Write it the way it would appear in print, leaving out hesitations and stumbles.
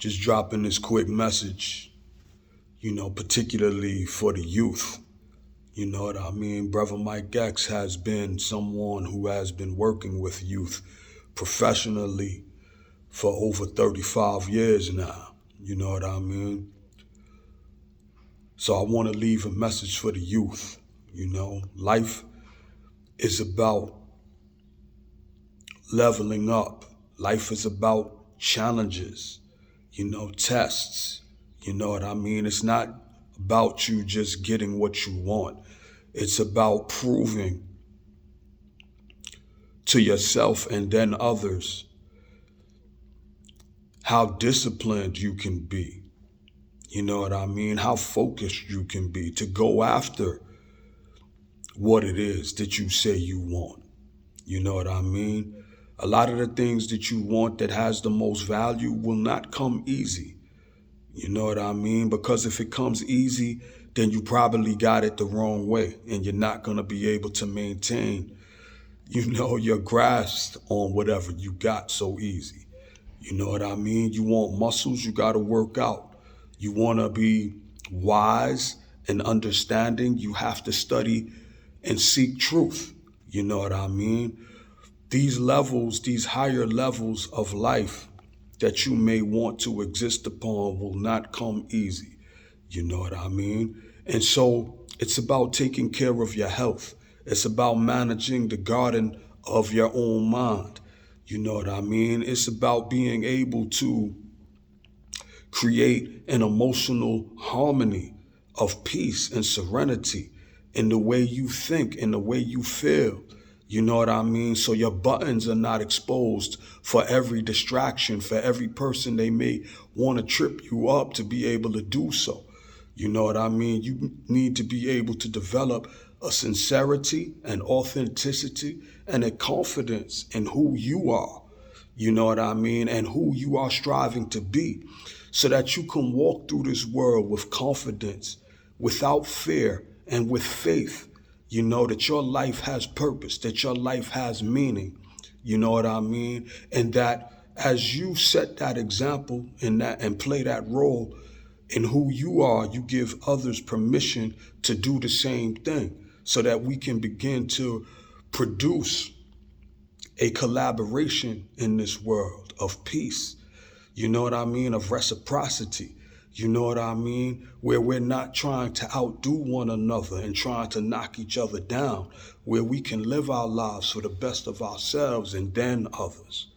Just dropping this quick message, particularly for the youth. You know what I mean? Brother Mike X has been someone who has been working with youth professionally for over 35 years now. You know what I mean? So I want to leave a message for the youth. Life is about leveling up. Life is about challenges, tests. You know what I mean? It's not about you just getting what you want. It's about proving to yourself and then others how disciplined you can be. You know what I mean? How focused you can be to go after what it is that you say you want. You know what I mean? A lot of the things that you want that has the most value will not come easy. You know what I mean? Because if it comes easy, then you probably got it the wrong way and you're not going to be able to maintain, your grasp on whatever you got so easy. You know what I mean? You want muscles, you got to work out. You want to be wise and understanding, you have to study and seek truth. You know what I mean? These levels, these higher levels of life that you may want to exist upon will not come easy. You know what I mean? And so it's about taking care of your health. It's about managing the garden of your own mind. You know what I mean? It's about being able to create an emotional harmony of peace and serenity in the way you think, in the way you feel. You know what I mean? So your buttons are not exposed for every distraction, for every person they may want to trip you up to be able to do so. You know what I mean? You need to be able to develop a sincerity, an authenticity, and a confidence in who you are. You know what I mean? And who you are striving to be, so that you can walk through this world with confidence, without fear, and with faith. You know that your life has purpose, that your life has meaning. You know what I mean? And that as you set that example in that and play that role in who you are, you give others permission to do the same thing, so that we can begin to produce a collaboration in this world of peace. You know what I mean? Of reciprocity. You know what I mean? Where we're not trying to outdo one another and trying to knock each other down, where we can live our lives for the best of ourselves and then others.